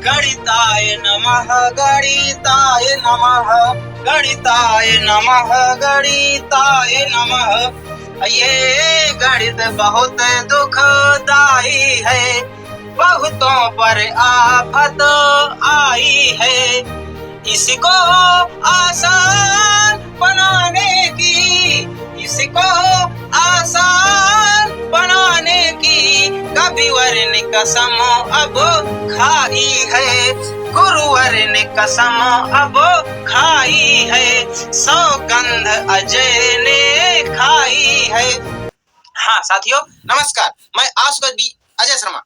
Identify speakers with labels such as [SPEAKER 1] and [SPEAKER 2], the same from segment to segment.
[SPEAKER 1] गणिताय नमः गणिताय नमः गणिताय नमः गणिताय नमः। ये गणित बहुत दुखदाई है, बहुतों पर आफत आई है। इसको आसान बनाने की, इसको आसान बनाने की कविवर ने कसम अब खाई है, गुरुवर ने कसम अब खाई है, सौगंध अजय ने खाई है। हाँ साथियों नमस्कार, मैं आशुकवि अजय शर्मा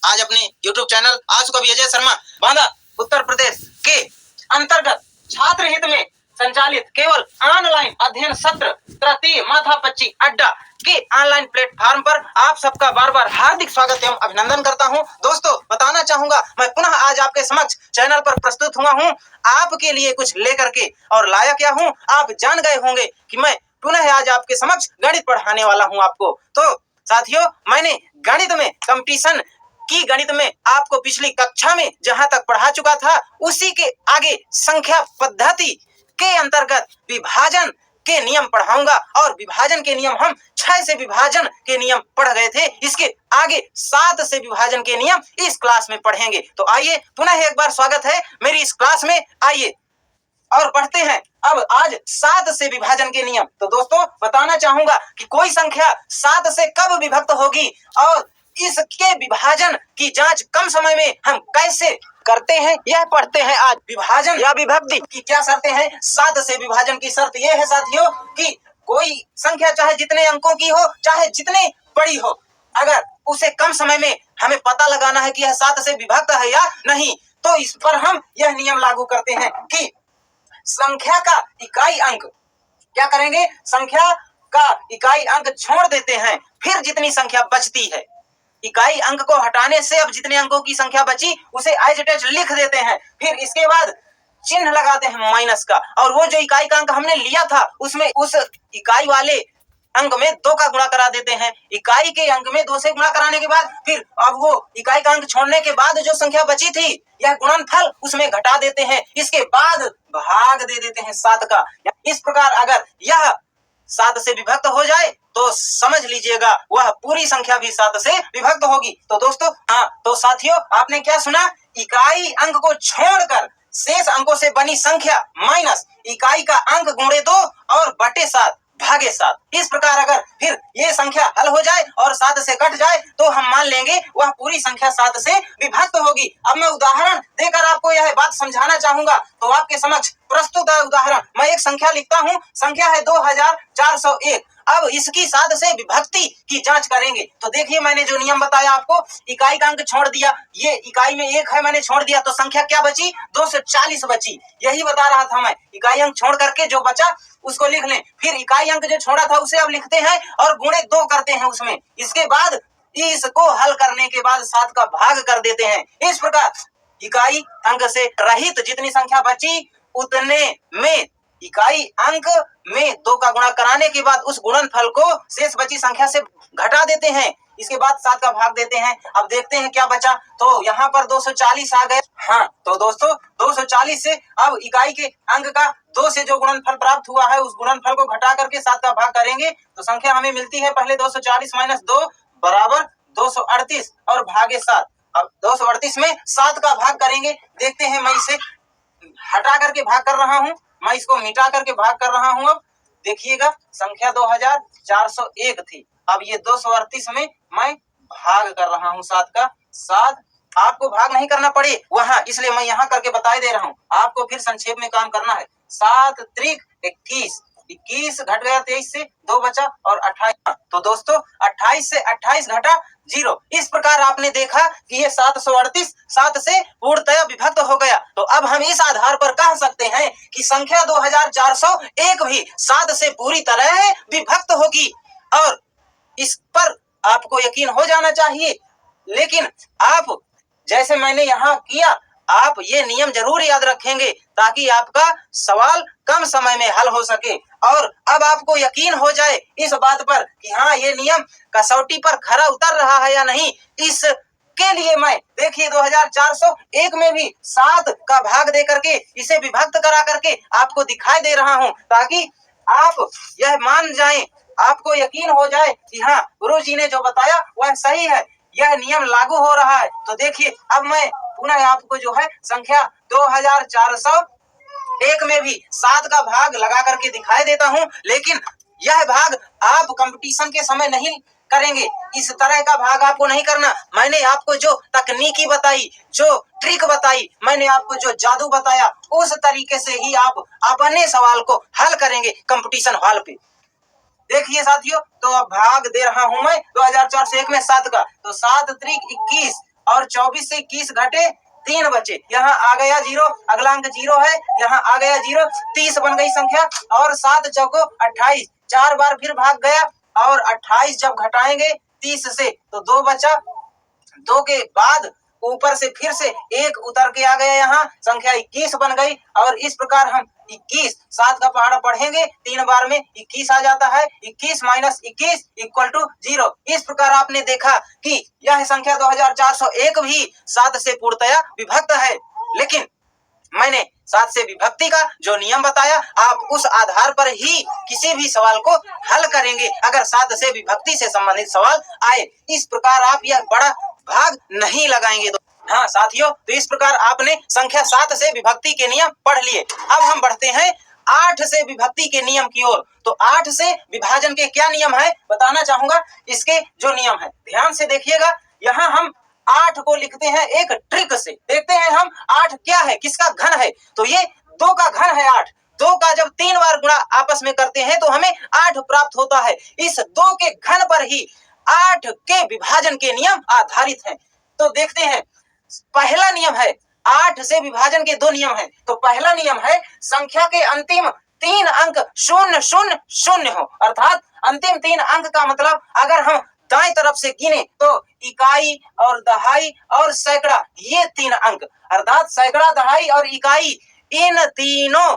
[SPEAKER 1] आज अपने YouTube चैनल आशुकवि अजय शर्मा बांदा उत्तर प्रदेश के अंतर्गत छात्र हित में संचालित केवल ऑनलाइन अध्ययन सत्र तृतीय माथापच्ची अड्डा के ऑनलाइन प्लेटफॉर्म पर आप सबका बार बार हार्दिक स्वागत एवं अभिनंदन करता हूं। दोस्तों बताना चाहूंगा, मैं पुनः आज आपके समक्ष चैनल पर प्रस्तुत हुआ हूं आपके लिए कुछ लेकर के, और लाया क्या हूं आप जान गए होंगे कि मैं पुनः आज आपके समक्ष गणित पढ़ाने वाला हूं आपको। तो साथियों मैंने गणित में कंपटीशन की गणित में आपको पिछली कक्षा में जहां तक पढ़ा चुका था, उसी के आगे संख्या पद्धति के अंतर्गत विभाजन के नियम पढ़ाऊंगा। और विभाजन के नियम हम 6 से विभाजन के नियम पढ़ गए थे, इसके आगे 7 से विभाजन के नियम इस क्लास में पढ़ेंगे। तो आइए पुनः एक बार स्वागत है मेरी इस क्लास में, आइए और पढ़ते हैं अब आज 7 से विभाजन के नियम। तो दोस्तों बताना चाहूंगा कि कोई संख्या 7 से कब विभक्त होगी और इसके विभाजन की जांच कम समय में हम कैसे करते हैं, यह पढ़ते हैं आज। विभाजन या विभक्ति की क्या शर्तें हैं? 7 से विभाजन की शर्त यह है साथियों कि कोई संख्या चाहे जितने अंकों की हो, चाहे जितनी बड़ी हो, अगर उसे कम समय में हमें पता लगाना है कि यह 7 से विभक्त है या नहीं, तो इस पर हम यह नियम लागू करते हैं कि संख्या का इकाई अंक क्या करेंगे, संख्या का इकाई अंक छोड़ देते हैं, फिर जितनी संख्या बचती है इकाई अंक को हटाने से अब जितने अंकों की संख्या बची उसे एज इट इज लिख देते हैं, फिर इसके बाद चिन्ह लगाते हैं माइनस का, और वो जो इकाई का अंक हमने लिया था उसमें उस इकाई वाले अंक में 2 का गुणा करा देते हैं। इकाई के अंक में 2 से गुणा कराने के बाद फिर अब वो इकाई का अंक छोड़ने के बाद जो संख्या बची थी यह गुणनफल उसमें घटा देते हैं, इसके बाद भाग दे देते हैं 7 का। इस प्रकार अगर यह 7 से विभक्त हो जाए तो समझ लीजिएगा वह पूरी संख्या भी 7 से विभक्त होगी। तो दोस्तों तो साथियों आपने क्या सुना, इकाई अंक को छोड़कर शेष अंकों से बनी संख्या माइनस इकाई का अंक गुणे 2 और बटे 7 भागे 7। इस प्रकार अगर फिर ये संख्या हल हो जाए और 7 से कट जाए तो हम मान लेंगे वह पूरी संख्या 7 से विभक्त होगी। अब मैं उदाहरण देकर आपको यह बात समझाना चाहूंगा, तो आपके समक्ष प्रस्तुत है उदाहरण। मैं एक संख्या लिखता हूँ, संख्या है 2401। अब इसकी 7 से विभक्ति की जांच करेंगे। तो देखिए मैंने जो नियम बताया आपको, इकाई का अंक छोड़ दिया, ये इकाई में 1 है मैंने छोड़ दिया, तो संख्या क्या बची, 240 बची। यही बता रहा था मैं, इकाई अंक छोड़ करके जो बचा उसको लिख लें, फिर इकाई अंक जो छोड़ा था उसे अब लिखते हैं और गुणे 2 करते हैं उसमें, इसके बाद इसको हल करने के बाद 7 का भाग कर देते हैं। इस प्रकार इकाई अंक से रहित जितनी संख्या बची उतने में इकाई अंक में 2 का गुणा कराने के बाद उस गुणनफल को शेष बची संख्या से घटा देते हैं, इसके बाद 7 का भाग देते हैं। अब देखते हैं क्या बचा, तो यहाँ पर 240 आ गए। हाँ तो दोस्तों 240 से अब इकाई के अंक का 2 से जो गुणनफल प्राप्त हुआ है उस गुणनफल को घटा करके 7 का भाग करेंगे तो संख्या हमें मिलती है पहले 240 माइनस 2 बराबर 238 और भागे 7। अब 238 में 7 का भाग करेंगे, देखते हैं मैं इसे हटा करके भाग कर रहा हूँ, मैं इसको मिटा करके भाग कर रहा हूँ। अब देखिएगा संख्या 2401 थी, अब ये 238 में मैं भाग कर रहा हूँ 7 का। 7 आपको भाग नहीं करना पड़े वहां, इसलिए मैं यहाँ करके बता दे रहा हूँ, आपको फिर संक्षेप में काम करना है। 7 त्रिक 21, 21 घट गया 23 से 2 बचा और 28। तो दोस्तों 28 से 28 घटा 0। इस प्रकार आपने देखा कि ये 738 7 से पूर्णतया विभक्त हो गया। तो अब हम इस आधार पर कह सकते हैं कि संख्या 2401 भी 7 से पूरी तरह विभक्त होगी, और इस पर आपको यकीन हो जाना चाहिए। लेकिन आप जैसे मैंने यहाँ किया, आप ये नियम जरूर याद रखेंगे ताकि आपका सवाल कम समय में हल हो सके, और अब आपको यकीन हो जाए इस बात पर कि हाँ ये नियम कसौटी पर खरा उतर रहा है या नहीं। इस के लिए मैं देखिए 2401 में भी 7 का भाग दे करके इसे विभक्त करा करके आपको दिखाई दे रहा हूं, ताकि आप यह मान जाएं, आपको यकीन हो जाए कि हाँ, गुरु जी ने जो बताया वह सही है, यह नियम लागू हो रहा है। तो देखिए अब मैं पुनः आपको जो है संख्या 2401 में भी 7 का भाग लगा करके दिखाई देता हूं, लेकिन यह भाग आप कंपटीशन के समय नहीं करेंगे, इस तरह का भाग आपको नहीं करना। मैंने आपको जो तकनीकी बताई, जो ट्रिक बताई, मैंने आपको जो जादू बताया, उस तरीके से ही आप अपने सवाल को हल करेंगे कंपटीशन हॉल पे। देखिए साथियों, तो अब भाग दे रहा हूं मैं 2401 में 7 का, तो 7 त्रिक 21 और 24 से 21 घटे 3 बचे, यहाँ आ गया 0, अगला अंक 0 है, यहाँ आ गया 0, 30 बन गई संख्या, और 7 चौको 28, 4 बार फिर भाग गया, और 28 जब घटाएंगे 30 से तो 2 बचा, 2 के बाद ऊपर से फिर से 1 उतर के आ गया, यहाँ संख्या 21 बन गई। और इस प्रकार हम 21 7 का पहाड़ा पढ़ेंगे 3 बार में 21 आ जाता है, 21 माइनस 21 इक्वल टू 0। इस प्रकार आपने देखा कि यह संख्या 2401 भी 7 से पूर्णतया विभक्त है, लेकिन मैंने 7 से विभक्ति का जो नियम बताया, आप उस आधार पर ही किसी भी सवाल को हल करेंगे अगर 7 से विभक्ति से संबंधित सवाल आए। इस प्रकार आप यह बड़ा भाग नहीं लगाएंगे। हाँ साथियों, तो इस प्रकार आपने संख्या 7 से विभक्ति के नियम पढ़ लिए। अब हम बढ़ते हैं 8 से विभक्ति के नियम की ओर। तो 8 से विभाजन के क्या नियम है बताना चाहूंगा। इसके जो नियम है ध्यान से देखिएगा। यहाँ हम 8 को लिखते हैं एक ट्रिक से। देखते हैं हम 8 क्या है, किसका घन है। तो ये 2 का घन है 8। 2 का जब 3 बार गुणा आपस में करते हैं तो हमें 8 प्राप्त होता है। इस 2 के घन पर ही 8 के विभाजन के नियम आधारित हैं। तो देखते हैं, पहला नियम है 8 से विभाजन के 2 नियम हैं। तो पहला नियम है संख्या के अंतिम 3 अंक 0 0 0 हो, अर्थात अंतिम 3 अंक का मतलब अगर हम दाएं तरफ से गिने तो इकाई और दहाई और सैकड़ा, ये 3 अंक अर्थात सैकड़ा, दहाई और इकाई, इन तीनों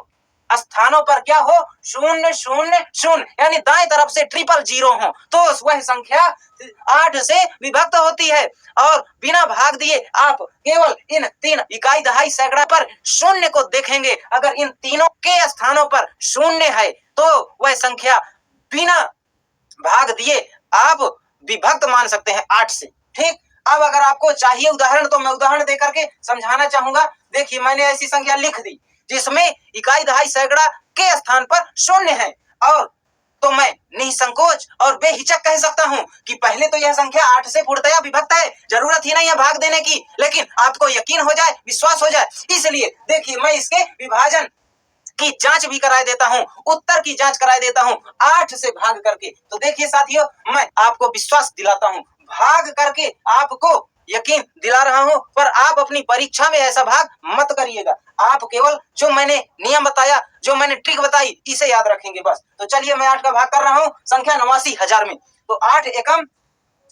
[SPEAKER 1] स्थानों पर क्या हो 0 0 0, यानी दाएं तरफ से 000 हो, तो वह संख्या 8 से विभक्त होती है। और बिना भाग दिए आप केवल इन 3 इकाई, दहाई, सैकड़ा पर 0 को देखेंगे। अगर इन तीनों के स्थानों पर 0 है तो वह संख्या बिना भाग दिए आप विभक्त मान सकते हैं 8 से। ठीक, अब अगर आपको चाहिए उदाहरण तो मैं उदाहरण देकर के समझाना चाहूंगा। देखिए, मैंने ऐसी संख्या लिख दी जिसमें इकाई, दहाई, सैकड़ा के स्थान पर 0 है, और तो मैं निसंकोच और बेहिचक कह सकता हूं कि पहले तो यह संख्या 8 से पूर्णतया विभक्त है, जरूरत ही नहीं है भाग देने की। लेकिन आपको यकीन हो जाए, विश्वास हो जाए, इसलिए देखिए मैं इसके विभाजन की जांच भी कराए देता हूं, उत्तर की जांच कराए देता हूं 8 से भाग करके। तो देखिए साथियों, मैं आपको विश्वास दिलाता हूं, भाग करके आपको यकीन दिला रहा हूं, पर आप अपनी परीक्षा में ऐसा भाग मत करिएगा। आप केवल जो मैंने नियम बताया, जो मैंने ट्रिक बताई, इसे याद रखेंगे बस। तो चलिए मैं 8 का भाग कर रहा हूं संख्या 89,000 में। तो 8 एकम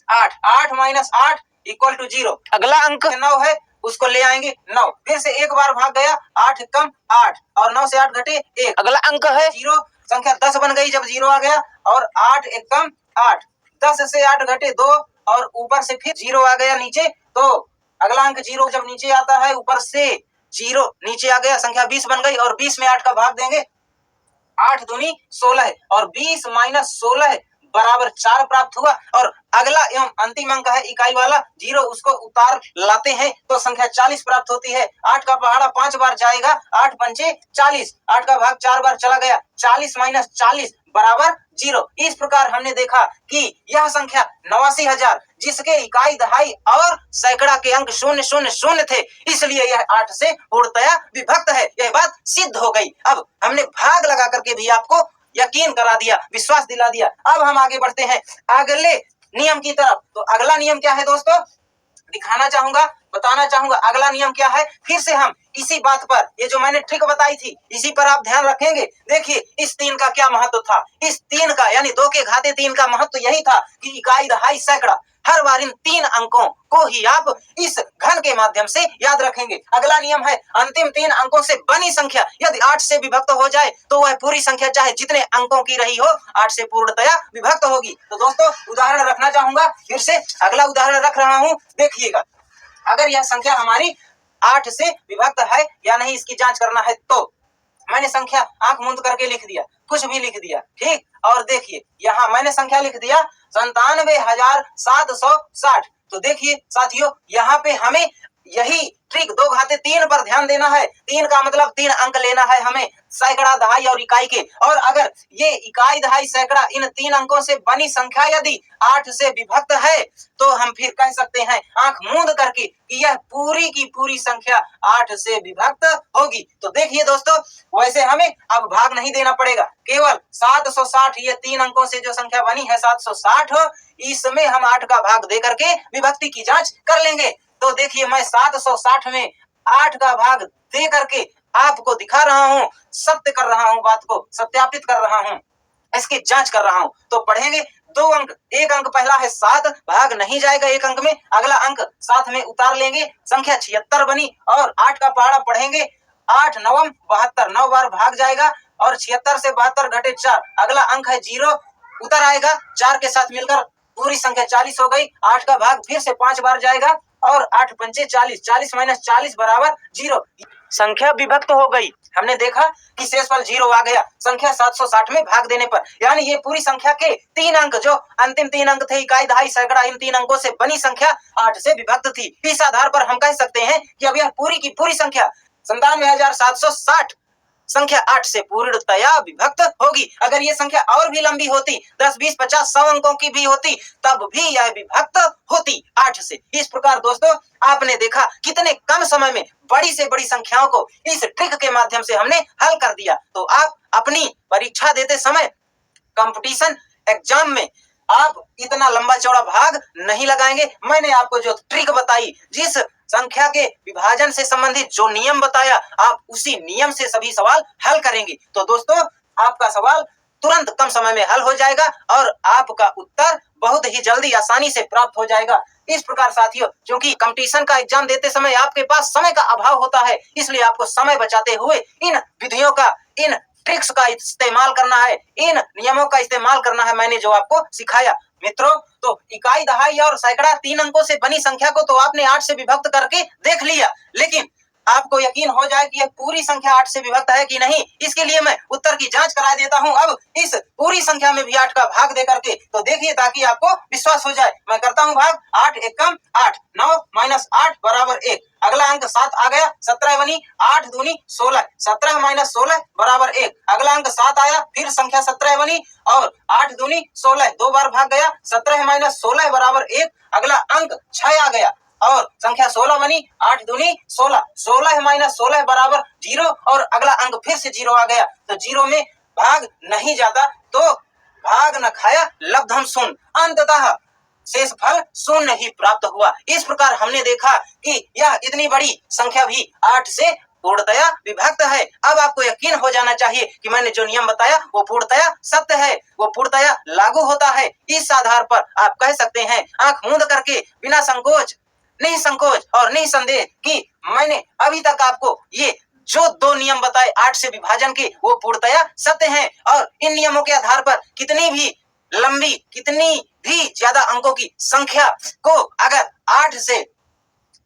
[SPEAKER 1] 8, 8 माइनस 8 इक्वल टू 0। अगला अंक 9 है, उसको ले आएंगे 9, फिर से एक बार भाग गया, 8 कम 8, और 9 से 8 घटे 1। अगला अंक है 0, संख्या 10 बन गई जब 0 आ गया, और 8 एकम 8, 10 से 8 घटे 2, और ऊपर से फिर 0 आ गया नीचे। तो अगला अंक 0 जब नीचे आता है, ऊपर से 0 नीचे आ गया, संख्या 20 बन गई, और 20 में 8 का भाग देंगे, 8 दूनी 16 और 20 माइनस 16 बराबर 4 प्राप्त हुआ। और अगला एवं अंतिम अंक है इकाई वाला 0, उसको उतार लाते हैं तो संख्या 40 प्राप्त होती है। 8 का पहाड़ा 5 बार जाएगा, 8 पंचे 40, 8 का भाग 4 बार चला गया, 40 माइनस 40 बराबर 0। इस प्रकार हमने देखा कि यह संख्या 89,000 जिसके इकाई, दहाई और सैकड़ा के अंक 0 0 0 थे, इसलिए यह 8 से पूर्णतया विभक्त है। यह बात सिद्ध हो गई। अब हमने भाग लगा करके भी आपको यकीन करा दिया, विश्वास दिला दिया। अब हम आगे बढ़ते हैं अगले नियम की तरफ। तो अगला नियम क्या है दोस्तों, दिखाना चाहूंगा, बताना चाहूंगा अगला नियम क्या है। फिर से हम इसी बात पर, ये जो मैंने ट्रिक बताई थी, इसी पर आप ध्यान रखेंगे। देखिए इस 3 का क्या महत्व था। इस 3 का यानी 2 के घाते 3 का महत्व यही था कि इकाई, दहाई, सैकड़ा, हर बार इन 3 अंकों को ही आप इस घन के माध्यम से याद रखेंगे। अगला नियम है अंतिम 3 अंकों से बनी संख्या यदि 8 से विभक्त हो जाए तो वह पूरी संख्या चाहे जितने अंकों की रही हो 8 से पूर्णतया विभक्त होगी। तो दोस्तों उदाहरण रखना चाहूंगा, फिर से अगला उदाहरण रख रहा हूं। देखिएगा अगर यह संख्या हमारी 8 से विभक्त है या नहीं इसकी जांच करना है। तो मैंने संख्या आंख मूंद करके लिख दिया, कुछ भी लिख दिया, ठीक। और देखिए यहाँ मैंने संख्या लिख दिया 97,760। तो देखिए साथियों यहाँ पे हमें यही ट्रिक 2 घाते 3 पर ध्यान देना है। 3 का मतलब 3 अंक लेना है हमें सैकड़ा, दहाई और इकाई के। और अगर ये इकाई, दहाई, सैकड़ा इन 3 अंकों से बनी संख्या यदि 8 से विभक्त है तो हम फिर कह सकते हैं आंख मूंद करके कि यह पूरी की पूरी संख्या 8 से विभक्त होगी। तो देखिए दोस्तों, वैसे हमें अब भाग नहीं देना पड़ेगा, केवल 760 ये 3 अंकों से जो संख्या बनी है 760, इसमें हम 8 का भाग दे करके विभक्ति की जांच कर लेंगे। तो देखिए मैं 760 में 8 का भाग दे करके आपको दिखा रहा हूँ, सत्य कर रहा हूँ, बात को सत्यापित कर रहा हूँ, इसकी जांच कर रहा हूँ। तो पढ़ेंगे 2 अंक, एक अंक पहला है 7, भाग नहीं जाएगा एक अंक में, अगला अंक साथ में उतार लेंगे, संख्या 76 बनी। और 8 का पहाड़ा पढ़ेंगे, 8 9 72, 9 बार भाग जाएगा और 76 से 72 घटे 4, अगला अंक है 0, उतर आएगा, 4 के साथ मिलकर पूरी संख्या 40 हो गई। 8 का भाग फिर से 5 बार जाएगा और 8 पंचे 40, 40 माइनस 40 बराबर 0, संख्या विभक्त हो गई। हमने देखा कि शेषफल 0 आ गया संख्या 760 में भाग देने पर। यानी ये पूरी संख्या के 3 अंक, जो अंतिम 3 अंक थे इकाई, दहाई, सैकड़ा, इन 3 अंकों से बनी संख्या 8 से विभक्त थी। इस आधार पर हम कह सकते हैं कि अब यह पूरी की पूरी संख्या 97,760 संख्या 8 से पूर्णतया विभक्त होगी। अगर ये संख्या और भी लंबी होती, 10, 20, 50, 100 अंकों की भी होती, तब भी यह विभक्त होती 8 से। इस प्रकार दोस्तों आपने देखा कितने कम समय में बड़ी से बड़ी संख्याओं को इस ट्रिक के माध्यम से हमने हल कर दिया। तो आप अपनी परीक्षा देते समय, कंपटीशन एग्जाम में आप इतना लंबा चौड़ा भाग नहीं लगाएंगे। मैंने आपको जो ट्रिक बताई, जिस संख्या के विभाजन से संबंधित जो नियम बताया, आप उसी नियम से सभी सवाल हल करेंगे। तो दोस्तों आपका सवाल तुरंत कम समय में हल हो जाएगा और आपका उत्तर बहुत ही जल्दी आसानी से प्राप्त हो जाएगा। इस प्रकार साथियों, क्योंकि कंपटीशन का एग्जाम देते समय आपके पास समय का अभाव होता है, इसलिए आपको समय बचाते हुए इन विधियों का, इन ट्रिक्स का इस्तेमाल करना है, इन नियमों का इस्तेमाल करना है, मैंने जो आपको सिखाया। मित्रों, तो इकाई, दहाई और सैकड़ा 3 अंकों से बनी संख्या को तो आपने 8 से विभक्त करके देख लिया, लेकिन आपको यकीन हो जाए कि यह पूरी संख्या 8 से विभक्त है कि नहीं, इसके लिए मैं उत्तर की जांच करा देता हूं अब इस पूरी संख्या में भी 8 का भाग दे करके। तो देखिए, ताकि आपको विश्वास हो जाए। मैं करता हूं भाग, 8 एकम 8, 9 माइनस 8 बराबर 1, अगला अंक 7 आ गया, 17 बनी, 8 दूनी 16, 17 माइनस 16 बराबर 1, अगला अंक 7 आया, फिर संख्या 17 बनी और 8 दूनी 16, 2 बार भाग गया, 17 माइनस 16 बराबर 1, अगला अंक 6 आ गया और संख्या 16 बनी, 8 दूनी 16, 16 माइनस 16 बराबर 0 और अगला अंक फिर से 0 आ गया। तो 0 में भाग नहीं जाता, तो भाग न खाया लब्धम शून्य, अंततः शेषफल शून्य ही प्राप्त हुआ। इस प्रकार हमने देखा कि यह इतनी बड़ी संख्या भी 8 से पूर्णतया विभक्त है। अब आपको यकीन हो जाना चाहिए कि मैंने जो नियम बताया वो पूर्णतया सत्य है, वो पूर्णतया लागू होता है। इस आधार पर आप कह सकते हैं आंख मूंद करके, बिना संकोच, निसंकोच और निसंदेह कि मैंने अभी तक आपको ये जो 2 नियम बताए 8 से विभाजन के, वो पूर्णतया सत्य हैं। और इन नियमों के आधार पर कितनी भी लंबी, कितनी भी ज्यादा अंकों की संख्या को अगर 8 से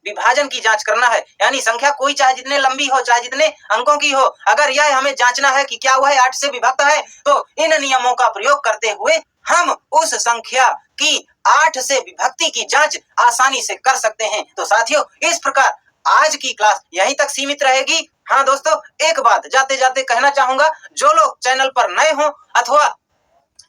[SPEAKER 1] विभाजन की जांच करना है, यानी संख्या कोई चाहे जितने लंबी हो, चाहे जितने अंकों की हो, अगर यह हमें जांचना है कि क्या वह 8 से विभक्त है, तो इन नियमों का प्रयोग करते हुए हम उस संख्या की 8 से विभक्ति की जांच आसानी से कर सकते हैं। तो साथियों, इस प्रकार आज की क्लास यहीं तक सीमित रहेगी। हाँ दोस्तों, एक बात जाते जाते कहना चाहूंगा, जो लोग चैनल पर नए हो अथवा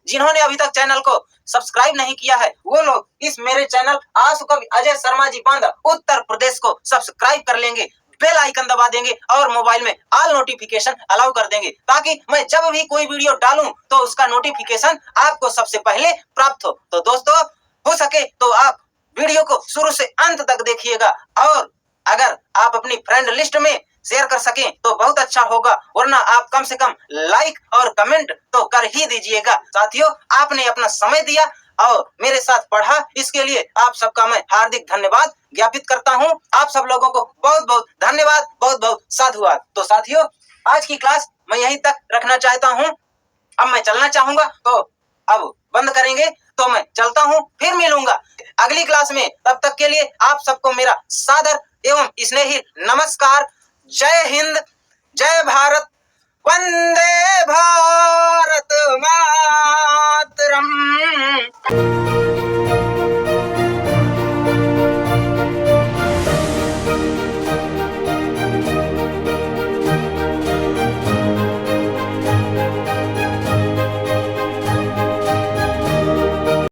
[SPEAKER 1] जिन्होंने अभी तक चैनल को सब्सक्राइब नहीं किया है, वो लोग इस मेरे चैनल आशु कवि अजय शर्मा जी बांदा उत्तर प्रदेश को सब्सक्राइब कर लेंगे, बेल आइकन दबा देंगे और मोबाइल में ऑल नोटिफिकेशन अलाउ कर देंगे, ताकि मैं जब भी कोई वीडियो डालूं तो उसका नोटिफिकेशन आपको सबसे पहले प्राप्त हो। तो दोस्तों, हो सके तो आप वीडियो को शुरू से अंत तक देखिएगा और अगर आप अपनी फ्रेंड लिस्ट में शेयर कर सकें तो बहुत अच्छा होगा, वरना आप कम से कम लाइक और कमेंट तो कर ही दीजिएगा। साथियों, आपने अपना समय दिया और मेरे साथ पढ़ा, इसके लिए आप सबका मैं हार्दिक धन्यवाद ज्ञापित करता हूं। आप सब लोगों को बहुत बहुत धन्यवाद, बहुत बहुत साधुवाद। तो साथियों, आज की क्लास मैं यहीं तक रखना चाहता हूं। अब मैं चलना चाहूंगा, तो अब बंद करेंगे। तो मैं चलता हूँ, फिर मिलूंगा अगली क्लास में। तब तक के लिए आप सबको मेरा सादर एवं स्नेही नमस्कार। जय हिंद, जय भारत, वंदे